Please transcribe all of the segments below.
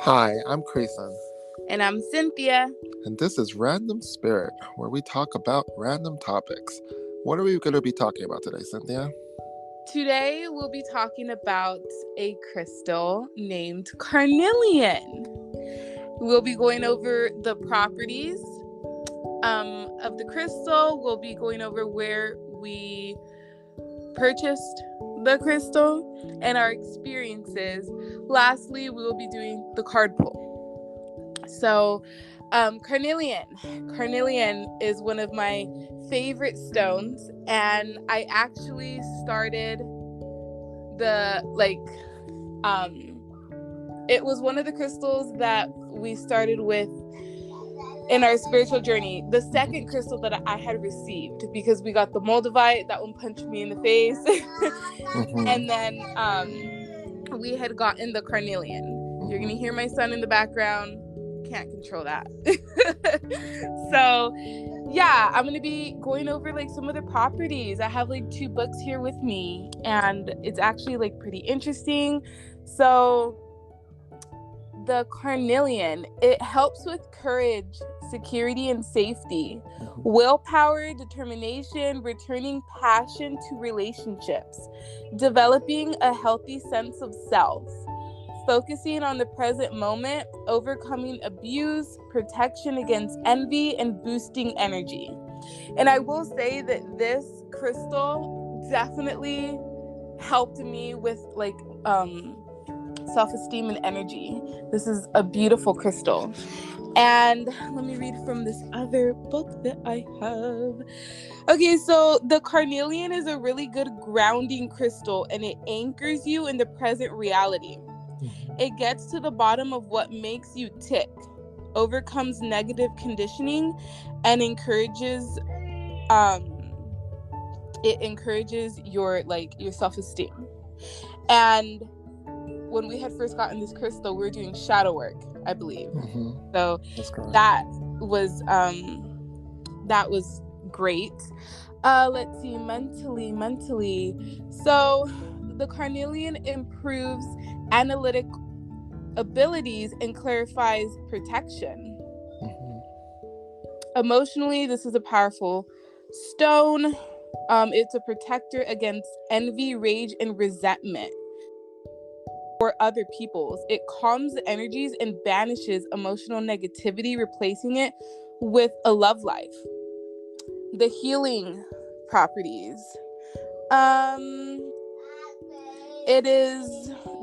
Hi, I'm Creason, And I'm Cynthia. and this is Random Spirit, where we talk about random topics. What are we going to be talking about today, Cynthia? Today we'll be talking about a crystal named Carnelian. We'll be going over the properties of the crystal. We'll be going over where we purchased the crystal and our experiences. Lastly, we will be doing the card pull. So, Carnelian is one of my favorite stones, and I actually started it was one of the crystals that we started with in our spiritual journey. The second crystal that I had received, because we got the Moldavite, that one punched me in the face. And then we had gotten the Carnelian. You're gonna hear my son in the background. Can't control that. So yeah, I'm gonna be going over some of the properties. I have 2 books here with me, and it's actually pretty interesting. So the Carnelian, it helps with courage, security, and safety, willpower, determination, returning passion to relationships, developing a healthy sense of self, focusing on the present moment, overcoming abuse, protection against envy, and boosting energy. And I will say that this crystal definitely helped me with self-esteem and energy. This is a beautiful crystal. And let me read from this other book that I have. Okay, so the Carnelian is a really good grounding crystal, and it anchors you in the present reality. It gets to the bottom of what makes you tick, overcomes negative conditioning, and encourages your self-esteem. And when we had first gotten this crystal, we were doing shadow work, I believe. So that was great. Let's see, mentally. So the Carnelian improves analytic abilities and clarifies protection. Emotionally, this is a powerful stone. It's a protector against envy, rage, and resentment or other people's. It calms the energies and banishes emotional negativity, replacing it with a love life. The healing properties.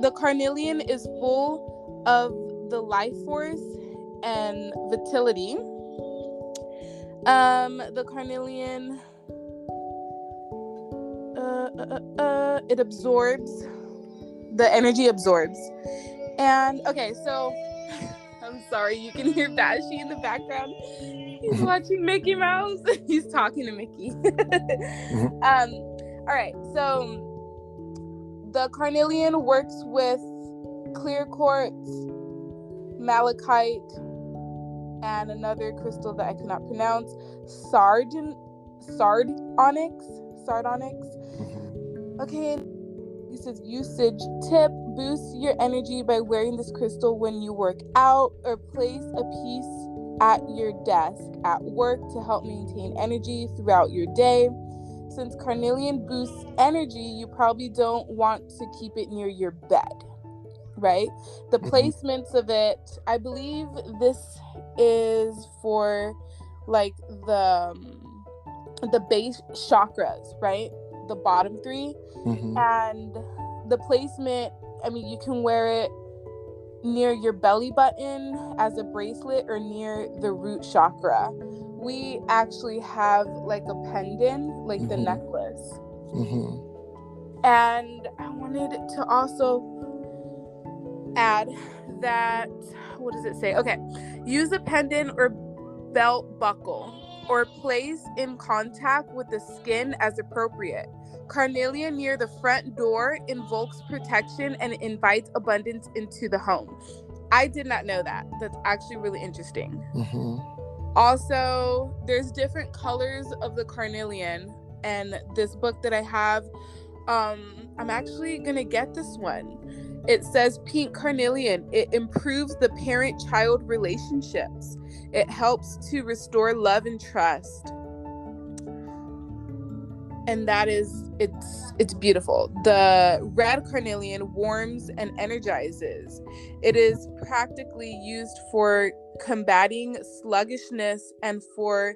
The Carnelian is full of the life force and vitality. The Carnelian, it absorbs. The energy absorbs. And okay, so I'm sorry, you can hear Bashi in the background. He's watching Mickey Mouse. He's talking to Mickey. All right, so the Carnelian works with clear quartz, malachite, and another crystal that I cannot pronounce, sardonyx. Okay. This is usage tip: boost your energy by wearing this crystal when you work out, or place a piece at your desk at work to help maintain energy throughout your day. Since Carnelian boosts energy, you probably don't want to keep it near your bed, right? The placements of it, I believe this is for the base chakras, right? The bottom 3. And the placement, you can wear it near your belly button as a bracelet or near the root chakra. We actually have a pendant, the necklace. And I wanted to also add that, what does it say? Okay, use a pendant or belt buckle or place in contact with the skin as appropriate. Carnelian near the front door invokes protection and invites abundance into the home. I did not know that. That's actually really interesting. Also, there's different colors of the Carnelian, and this book that I have, I'm actually gonna get this one. It says pink carnelian. It improves the parent-child relationships. It helps to restore love and trust. And that is, it's beautiful. The red carnelian warms and energizes. It is practically used for combating sluggishness and for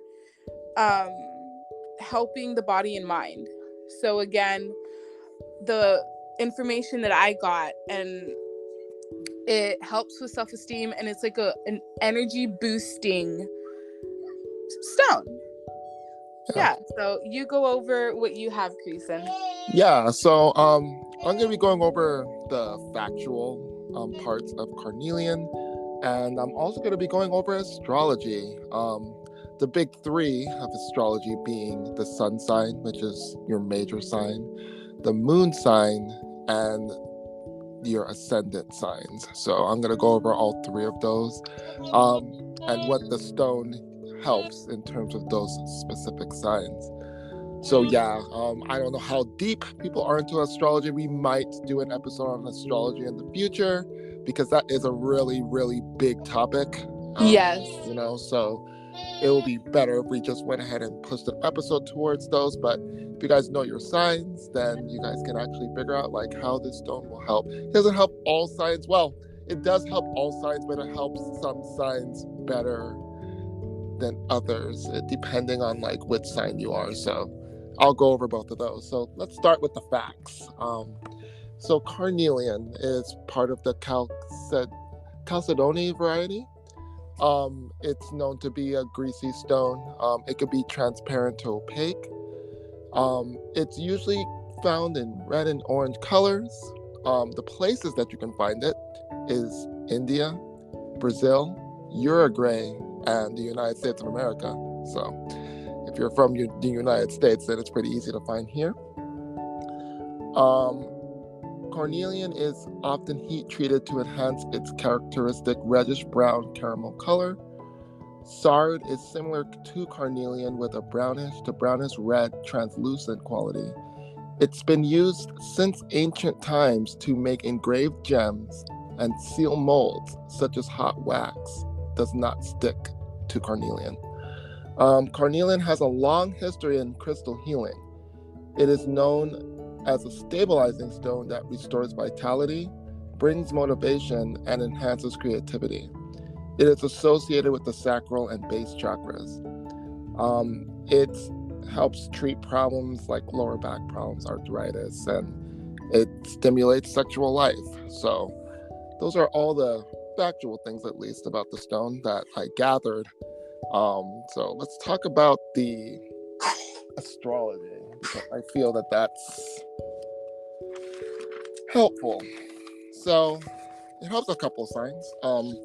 helping the body and mind. So again, the information that I got, and it helps with self-esteem, and it's like an energy boosting stone. Yeah, so you go over what you have, Creason. Yeah, so I'm going to be going over the factual parts of Carnelian, and I'm also going to be going over astrology. The big three of astrology being the sun sign, which is your major sign, the moon sign, and your ascendant signs. So I'm going to go over all three of those, and what the stone helps in terms of those specific signs. So yeah, I don't know how deep people are into astrology. We might do an episode on astrology in the future, because that is a really, really big topic. Yes. So it will be better if we just went ahead and pushed an episode towards those. But if you guys know your signs, then you guys can actually figure out like how this stone will help. It doesn't help all signs. Well, it does help all signs, but it helps some signs better than others, depending on like which sign you are. So I'll go over both of those. So let's start with the facts. So carnelian is part of the Chalcedony variety. It's known to be a greasy stone. It could be transparent to opaque. It's usually found in red and orange colors. The places that you can find it is India, Brazil, Uruguay, and the United States of America. So if you're from the United States, then it's pretty easy to find here. Carnelian is often heat treated to enhance its characteristic reddish brown caramel color. Sard is similar to carnelian with a brownish to brownish red translucent quality. It's been used since ancient times to make engraved gems and seal molds, such as hot wax does not stick to carnelian. Carnelian has a long history in crystal healing. It is known as a stabilizing stone that restores vitality, brings motivation, and enhances creativity. It is associated with the sacral and base chakras. It helps treat problems like lower back problems, arthritis, and it stimulates sexual life. So those are all the factual things, at least, about the stone that I gathered. So let's talk about the astrology, because I feel that that's helpful. So it helps a couple signs.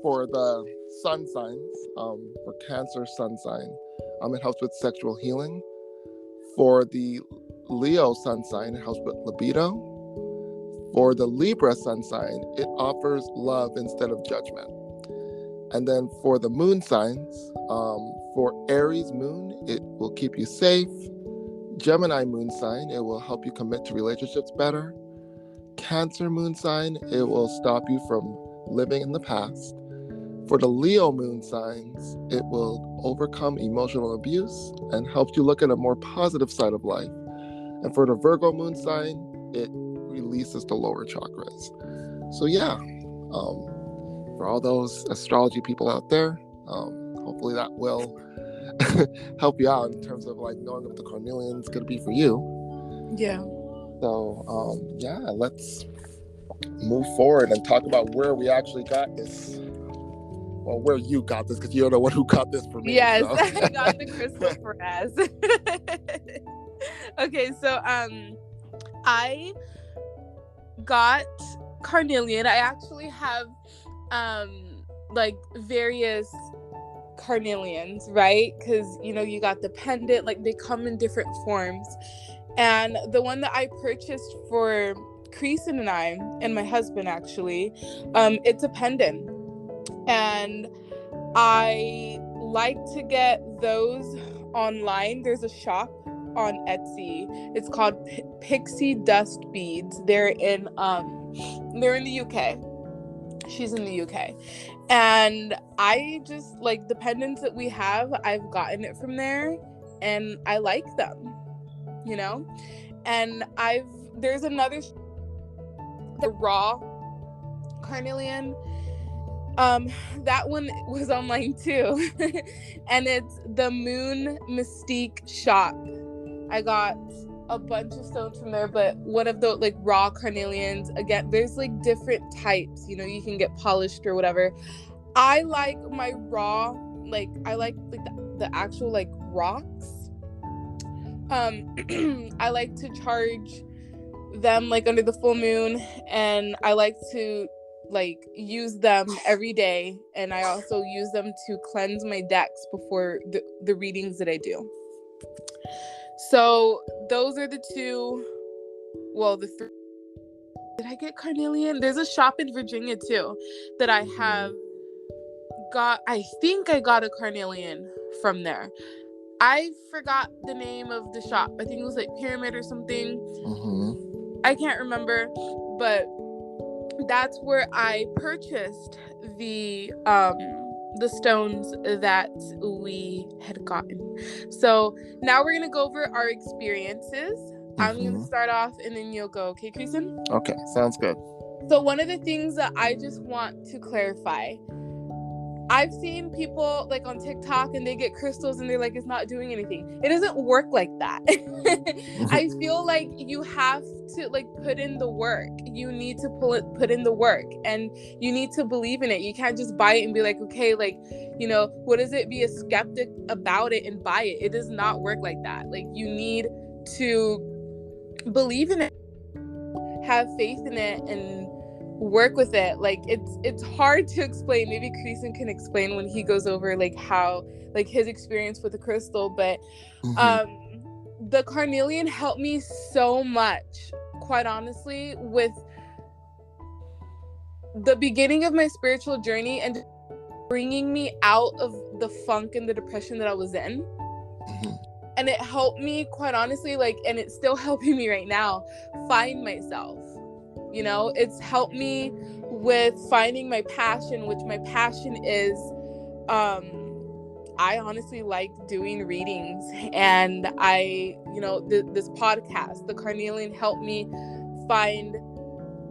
For the sun signs, for Cancer sun sign, it helps with sexual healing. For the Leo sun sign, it helps with libido. For the Libra sun sign, it offers love instead of judgment. And then for the moon signs, for Aries moon, it will keep you safe. Gemini moon sign, it will help you commit to relationships better. Cancer moon sign, it will stop you from living in the past. For the Leo moon signs, it will overcome emotional abuse and helps you look at a more positive side of life. And for the Virgo moon sign, it releases the lower chakras. So yeah, for all those astrology people out there, hopefully that will help you out in terms of like knowing if the carnelian is going to be for you. Yeah. So yeah, let's move forward and talk about where we actually got this. Well, where you got this, because you're the one who got this for me. Yes, so. I got the crystal for us. Okay, so I got carnelian. I actually have like various carnelians, right? Because you got the pendant, like they come in different forms. And the one that I purchased for Creason and I, and my husband actually, it's a pendant. And I like to get those online. There's a shop on Etsy. It's called Pixie Dust Beads. They're in They're in the UK. She's in the UK. And I just, like, the pendants that we have, I've gotten it from there, and I like them, you know? And there's another, the raw carnelian. That one was online too. And it's the Moon Mystique shop. I got a bunch of stones from there, but one of the, like, raw carnelians, again, there's like different types, you know, you can get polished or whatever. I like my raw, like, I like the actual, like, rocks. I like to charge them, like, under the full moon, and I like to, like, use them every day, and I also use them to cleanse my decks before the readings that I do. So those are the two, well, the three. Did I get carnelian? There's a shop in Virginia too that I have got. I think I got a carnelian from there. I forgot the name of the shop. I think it was like Pyramid or something. I can't remember, but that's where I purchased the stones that we had gotten. So now we're gonna go over our experiences. I'm gonna start off, and then you'll go. Okay, Creason? Okay, sounds good. So one of the things that I just want to clarify, I've seen people, like, on TikTok, and they get crystals and they're like, it's not doing anything. It doesn't work like that. I feel like you have to, like, put in the work. You need to put in the work, and you need to believe in it. You can't just buy it and be like, okay, like, you know, what is it? Be a skeptic about it and buy it. It does not work like that. Like, you need to believe in it, have faith in it, and work with it. Like, it's hard to explain. Maybe Creason can explain when he goes over, like, how, like, his experience with the crystal. But the carnelian helped me so much, quite honestly, with the beginning of my spiritual journey and bringing me out of the funk and the depression that I was in. And it helped me, quite honestly, like, and it's still helping me right now, find myself. You know, it's helped me with finding my passion, which my passion is, I honestly like doing readings, and I, you know, this podcast, the Carnelian, helped me find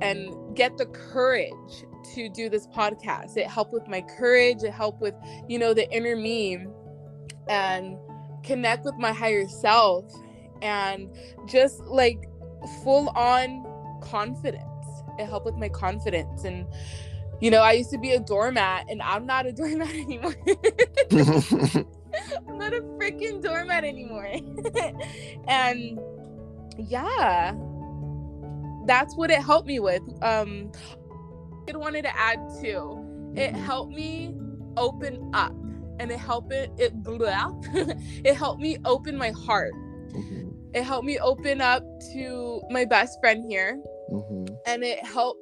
and get the courage to do this podcast. It helped with my courage. It helped with, you know, the inner me, and connect with my higher self, and just, like, full on confidence. It helped with my confidence. And, you know, I used to be a doormat, and I'm not a doormat anymore. I'm not a freaking doormat anymore. And yeah, that's what it helped me with. I wanted to add too, it helped me open up, and it helped me open my heart. It helped me open up to my best friend here. And it helped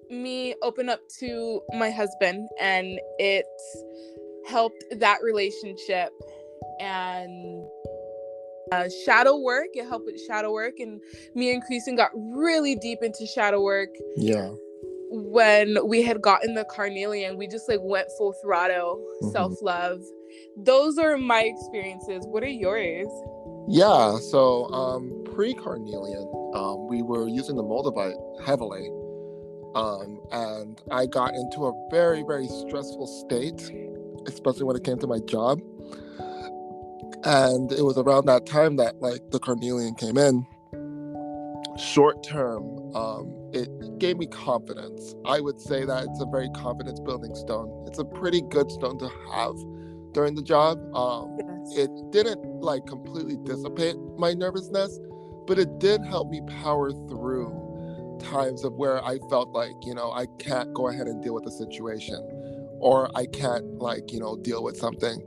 me open up to my husband, and it helped that relationship. And shadow work, it helped with shadow work, and me and Creason got really deep into shadow work. When we had gotten the carnelian, we just, like, went full throttle, self-love. Those are my experiences. What are yours? Yeah, so pre-carnelian, we were using the moldavite heavily, and I got into a very, very stressful state, especially when it came to my job. And it was around that time that, like, the carnelian came in. Short term, it gave me confidence. I would say that it's a very confidence building stone. It's a pretty good stone to have during the job. It didn't, like, completely dissipate my nervousness, but it did help me power through times of where I felt like, you know, I can't go ahead and deal with the situation, or I can't, like, you know, deal with something.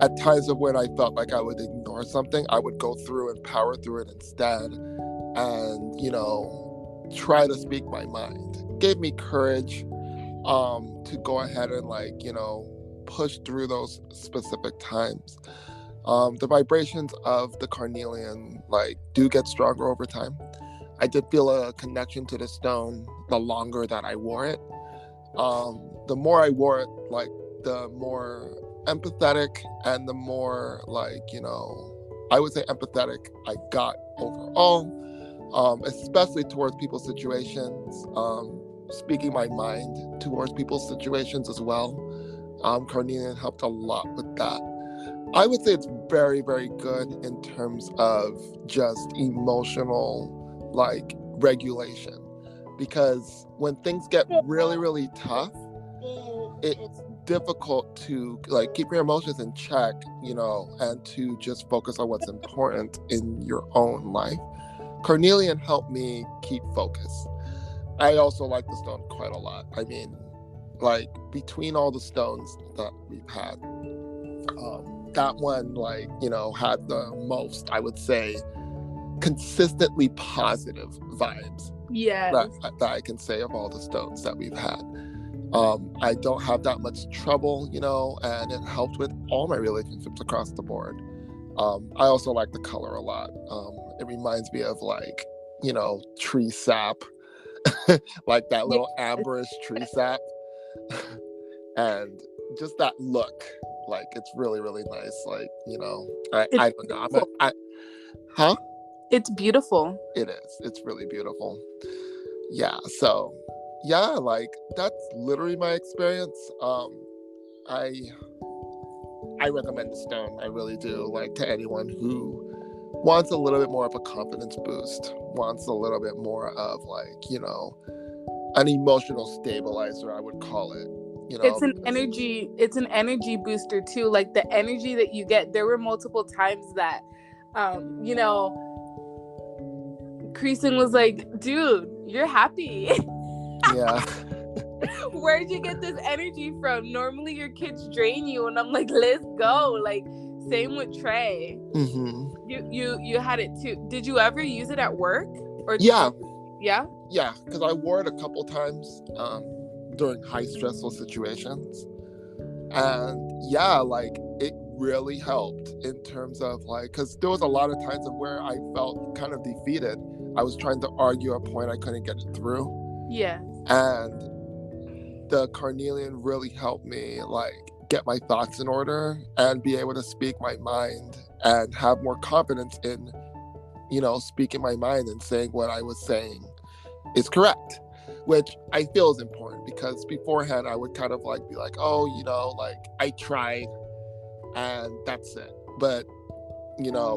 At times of when I felt like I would ignore something, I would go through and power through it instead, and, you know, try to speak my mind. It gave me courage to go ahead and, like, you know, push through those specific times. The vibrations of the carnelian, like, do get stronger over time. I did feel a connection to the stone the longer that I wore it. The more I wore it, like the more empathetic and the more like, I would say empathetic I got overall, especially towards people's situations, speaking my mind towards people's situations as well. Carnelian helped a lot with that. I would say it's very, very good in terms of just emotional, like, regulation. Because when things get really, really tough, it's difficult to, like, keep your emotions in check, and to just focus on what's important in your own life. Carnelian helped me keep focus. I also like the stone quite a lot. I mean, like, between all the stones that we've had, that one, like, had the most, I would say, consistently positive vibes. Yes. That I can say of all the stones that we've had. I don't have that much trouble, and it helped with all my relationships across the board. I also like the color a lot. It reminds me of, like, tree sap, like that little amberish tree sap. And just that look, like, it's really, really nice. Like, I don't know. Huh? It's beautiful. It is. It's really beautiful. Yeah. So, yeah, like, that's literally my experience. I recommend the stone. I really do. Like, to anyone who wants a little bit more of a confidence boost, wants a little bit more of, like, an emotional stabilizer, I would call it. It's an energy booster too. Like, the energy that you get, there were multiple times that Creason was like, dude, you're happy. Yeah. Where'd you get this energy from? Normally your kids drain you, and I'm like, let's go. Like, same with Trey. Mm-hmm. You had it too. Did you ever use it at work? Or yeah because I wore it a couple times during high stressful situations, and like, it really helped in terms of, like, because there was a lot of times of where I felt kind of defeated. I was trying to argue a point, I couldn't get it through. Yeah. And the Carnelian really helped me, like, get my thoughts in order and be able to speak my mind and have more confidence in, speaking my mind and saying what I was saying is correct, which I feel is important, because beforehand I would kind of, like, be like, oh, like, I tried and that's it. But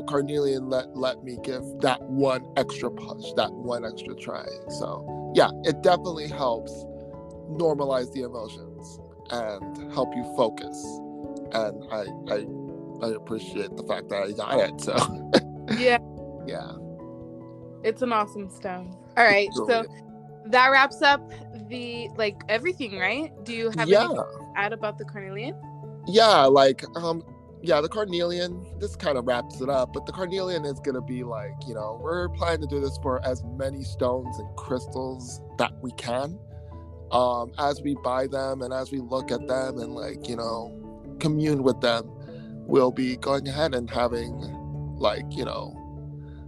Carnelian let me give that one extra push, that one extra try. So yeah, it definitely helps normalize the emotions and help you focus. And I appreciate the fact that I got it. So yeah. It's an awesome stone. All right, so that wraps up the, like, everything, right? Do you have anything to add about the Carnelian? Yeah, like, the Carnelian, this kind of wraps it up, but the Carnelian is going to be, like, we're planning to do this for as many stones and crystals that we can. As we buy them and as we look at them and, like, commune with them, we'll be going ahead and having, like,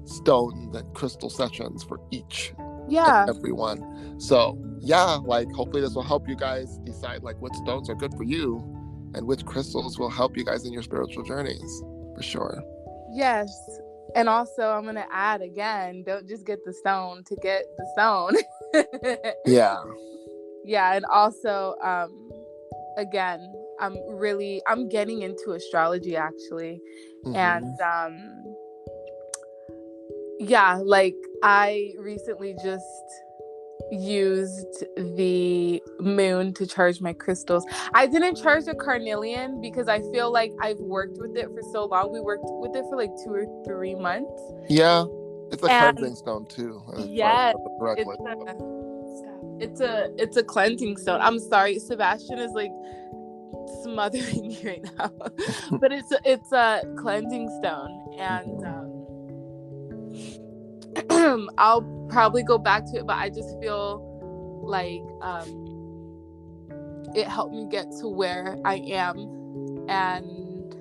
stone and crystal sessions for each and everyone. So like, hopefully this will help you guys decide, like, what stones are good for you and which crystals will help you guys in your spiritual journeys, for sure. Yes. And also, I'm going to add again, don't just get the stone to get the stone. Yeah. And also, again, I'm getting into astrology, actually. Mm-hmm. And like, I recently just used the moon to charge my crystals. I didn't charge the Carnelian because I feel like I've worked with it for so long. We worked with it for like 2 or 3 months. Yeah, it's a cleansing stone too. Yeah, it's a cleansing stone. I'm sorry, Sebastian is, like, smothering me right now. But it's a cleansing stone, and I'll probably go back to it, but I just feel like it helped me get to where I am. And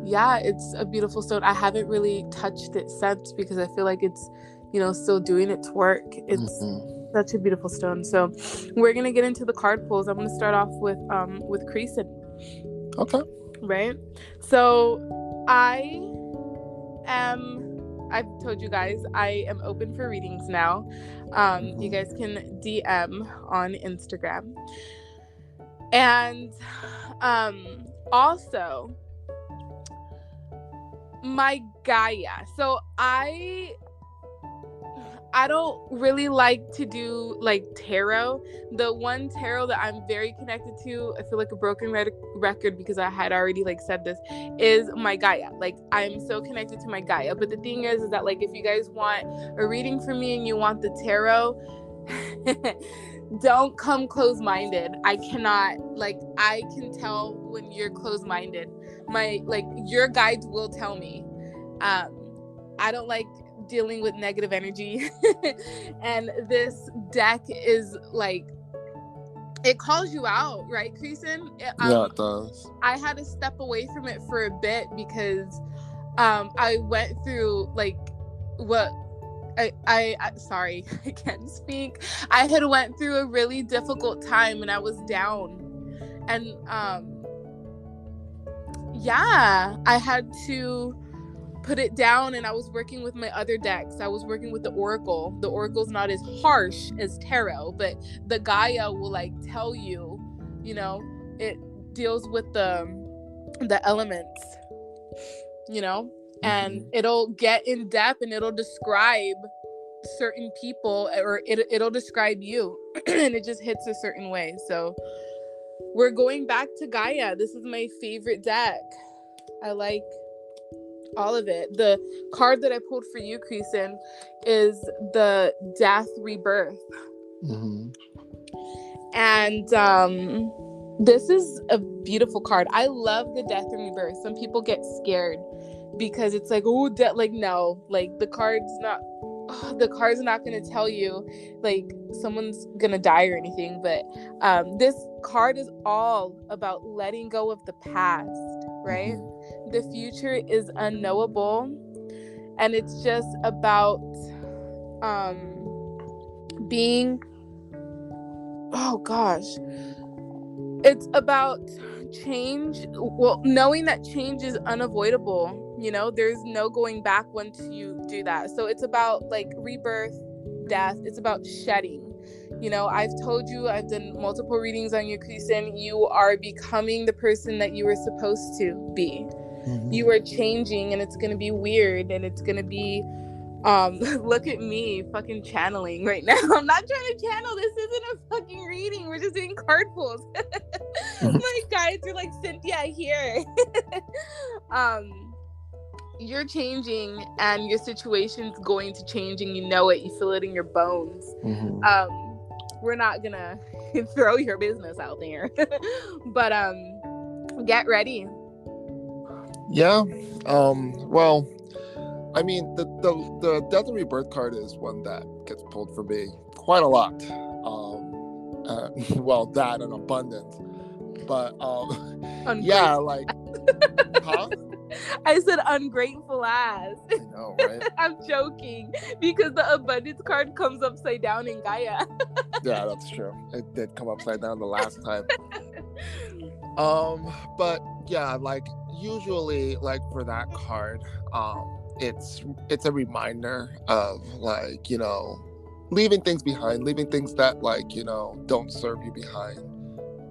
it's a beautiful stone. I haven't really touched it since because I feel like it's still doing its work. It's such a beautiful stone. So we're gonna get into the card pulls. I'm gonna start off with Creason. Okay. Right. So I've told you guys I am open for readings now. You guys can DM on Instagram. And also my Gaia. So I don't really like to do like tarot. The one tarot that I'm very connected to, I feel like a broken record because I had already like said this, is my Gaia. Like I'm so connected to my Gaia. But the thing is that like if you guys want a reading from me and you want the tarot, don't come closed-minded. I cannot, like, I can tell when you're closed-minded. Your guides will tell me. I don't like dealing with negative energy. And this deck is like, it calls you out, right, Creason? Yeah, it does. I had to step away from it for a bit because I went through like what I sorry, I can't speak. I had went through a really difficult time and I was down. And I had to put it down, and I was working with my other decks. I was working with the Oracle. The Oracle's not as harsh as tarot, but the Gaia will like tell you, it deals with the elements, and it'll get in depth and it'll describe certain people, or it'll describe you and it just hits a certain way. So we're going back to Gaia. This is my favorite deck. I like all of it. The card that I pulled for you, Creason, is the Death Rebirth. And this is a beautiful card. I love the Death and Rebirth. Some people get scared because it's like, oh, like, no, like the card's not going to tell you like someone's going to die or anything. But this card is all about letting go of the past, right? The future is unknowable, and it's just about being, oh gosh, it's about change. Well, knowing that change is unavoidable. There's no going back once you do that. So it's about like rebirth, death. It's about shedding. I've told you, I've done multiple readings on you, Creason. You are becoming the person that you were supposed to be. You are changing, and it's going to be weird, and it's going to be look at me fucking channeling right now. I'm not trying to channel. This isn't a fucking reading. We're just doing card pulls. My guides are like, Cynthia, here. You're changing, and your situation's going to change, and you know it. You feel it in your bones. We're not gonna throw your business out there. But get ready. Yeah. Well, I mean, the Death and Rebirth card is one that gets pulled for me quite a lot. Well, that and abundance. But yeah, like, huh? I said ungrateful ass. I know, right? I'm joking, because the abundance card comes upside down in Gaia. Yeah, that's true. It did come upside down the last time. But yeah, like usually, like for that card, it's a reminder of like, leaving things behind, leaving things that like, don't serve you behind,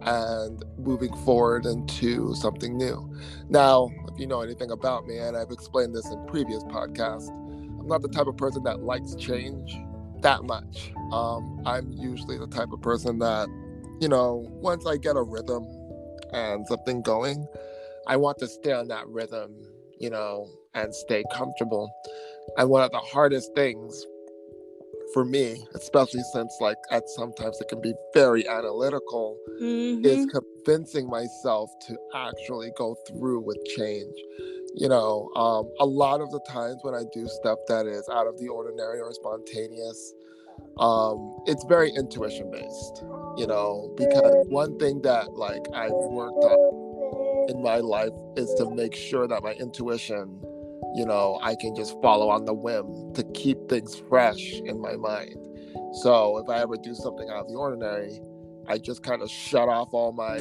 and moving forward into something new. Now, if you know anything about me, and I've explained this in previous podcasts, I'm not the type of person that likes change that much. I'm usually the type of person that, once I get a rhythm and something going, I want to stay on that rhythm, and stay comfortable. And one of the hardest things for me, especially since like at sometimes it can be very analytical, is convincing myself to actually go through with change. A lot of the times when I do stuff that is out of the ordinary or spontaneous, it's very intuition based, because one thing that like I've worked on in my life is to make sure that my intuition I can just follow on the whim to keep things fresh in my mind. So if I ever do something out of the ordinary, I just kind of shut off all my,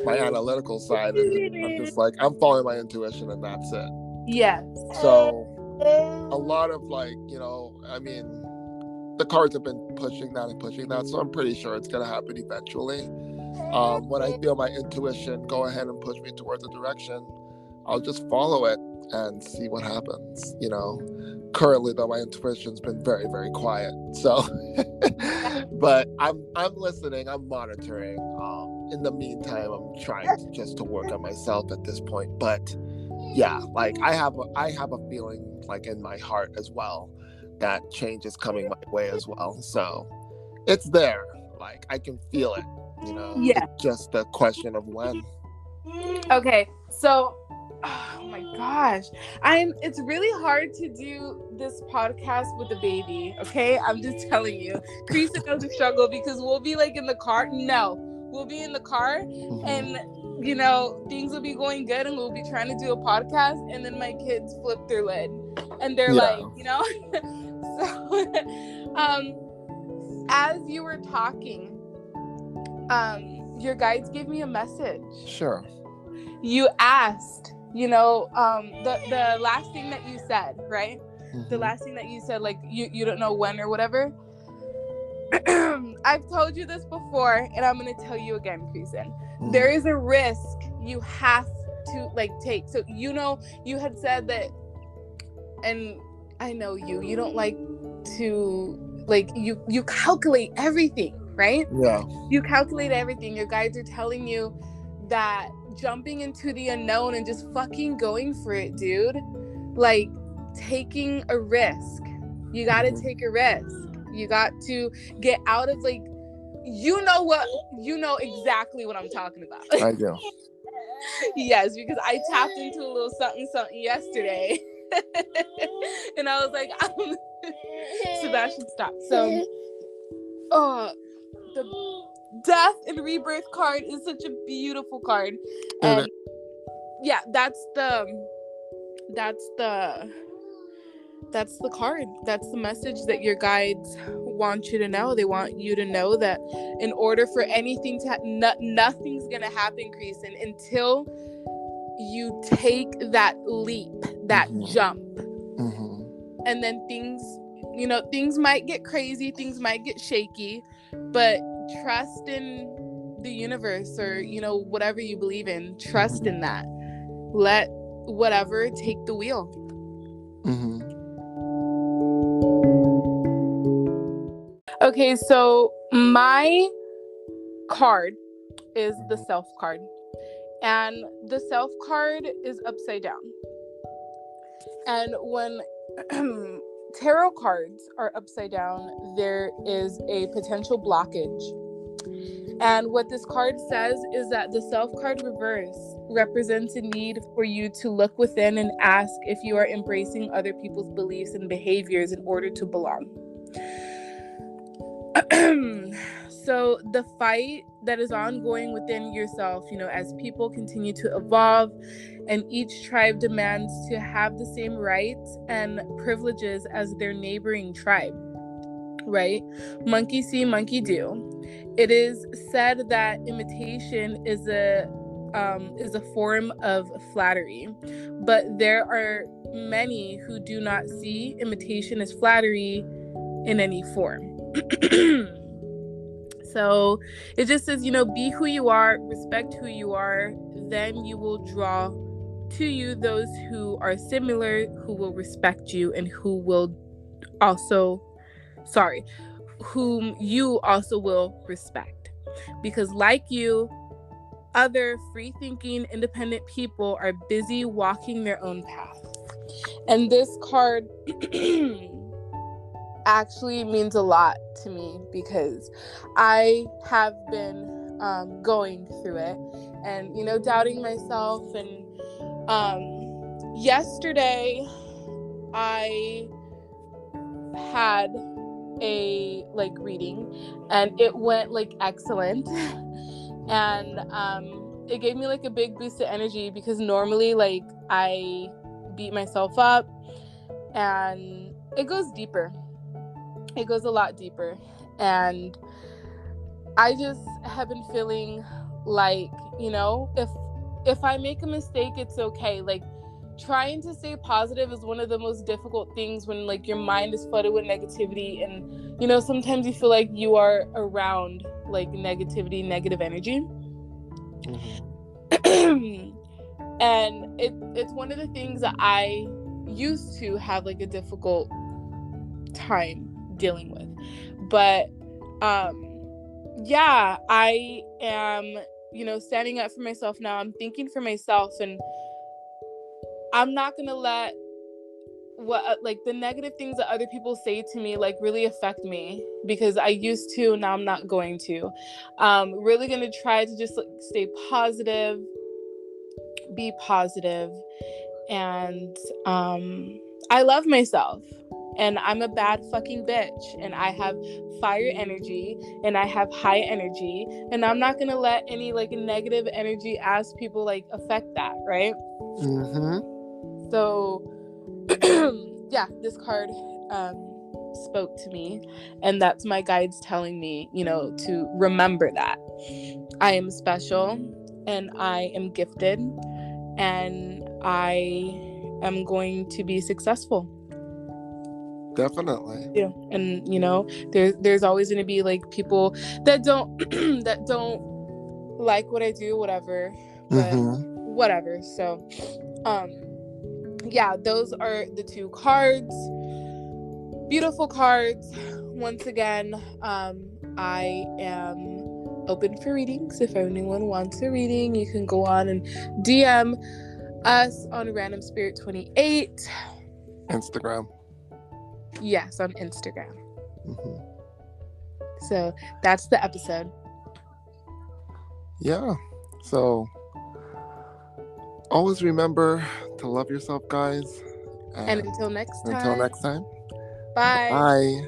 my analytical side, and I'm just like, I'm following my intuition and that's it. Yes. So a lot of the cards have been pushing that and pushing that, so I'm pretty sure it's going to happen eventually. When I feel my intuition go ahead and push me towards a direction, I'll just follow it and see what happens. Currently though, my intuition's been very, very quiet. So, but I'm listening. I'm monitoring. In the meantime, I'm trying to work on myself at this point. But yeah, like I have a feeling like in my heart as well that change is coming my way as well. So it's there. Like I can feel it. Yeah. It's just a question of when. Okay, so oh my gosh, it's really hard to do this podcast with a baby. Okay, I'm just telling you, Creason knows the struggle because we'll be like in the car. No, we'll be in the car, and things will be going good, and we'll be trying to do a podcast, and then my kids flip their lid, and they're like, so as you were talking, your guides gave me a message. Sure. You asked, the last thing that you said, right? Mm-hmm. The last thing that you said, like you don't know when or whatever. I've told you this before, and I'm gonna tell you again, Creason. Mm-hmm. There is a risk you have to take. So you had said that, and I know you don't like to you calculate everything, right? Yeah. You calculate everything. Your guides are telling you that jumping into the unknown and just fucking going for it, dude. Like taking a risk. You got to take a risk. You got to get out of you know exactly what I'm talking about. I do. Yes, because I tapped into a little something yesterday. And I was like, Sebastian, stop. So the Death and Rebirth card is such a beautiful card. And yeah, that's the card. That's the message that your guides want you to know. They want you to know that in order for anything to nothing's gonna happen, Creason, until you take that leap, that jump. And then things might get crazy, things might get shaky, but trust in the universe, or whatever you believe in. Trust in that. Let whatever take the wheel. Okay, so my card is the Self card, and the Self card is upside down. And when tarot cards are upside down, there is a potential blockage. And what this card says is that the Self card reverse represents a need for you to look within and ask if you are embracing other people's beliefs and behaviors in order to belong. So the fight that is ongoing within yourself, as people continue to evolve, and each tribe demands to have the same rights and privileges as their neighboring tribe, right? Monkey see, monkey do. It is said that imitation is a form of flattery, but there are many who do not see imitation as flattery in any form. So it just says, be who you are, respect who you are, then you will draw to you those who are similar, who will respect you, and whom you also will respect. Because like you, other free-thinking, independent people are busy walking their own path. And this card actually means a lot to me because I have been going through it and doubting myself. And yesterday I had a reading, and it went excellent, and it gave me a big boost of energy, because normally I beat myself up. And it goes deeper. It goes a lot deeper. And I just have been feeling like, if I make a mistake, it's okay. Like, trying to stay positive is one of the most difficult things when, like, your mind is flooded with negativity, and sometimes you feel like you are around, like, negativity, negative energy. Mm-hmm. And it's one of the things that I used to have, like, a difficult time dealing with. But yeah, I am standing up for myself now. I'm thinking for myself, and I'm not gonna let the negative things that other people say to me, like, really affect me, because I used to. Now I'm not going to. Really gonna try to just, like, stay positive, be positive, and I love myself, and I'm a bad fucking bitch, and I have fire energy, and I have high energy, and I'm not gonna let any, like, negative energy ass people, like, affect that, right? Mm-hmm. So yeah, this card spoke to me, and that's my guides telling me, to remember that I am special, and I am gifted, and I am going to be successful. Definitely. Yeah. And there's always going to be, like, people that don't that don't like what I do, whatever, but whatever. So yeah, those are the two cards. Beautiful cards. Once again, I am open for readings. If anyone wants a reading, you can go on and DM us on Random Spirit 28. Instagram. Yes, on Instagram. Mm-hmm. So that's the episode. Yeah. So always remember to love yourself, guys. And until next time. Until next time. Bye. Bye.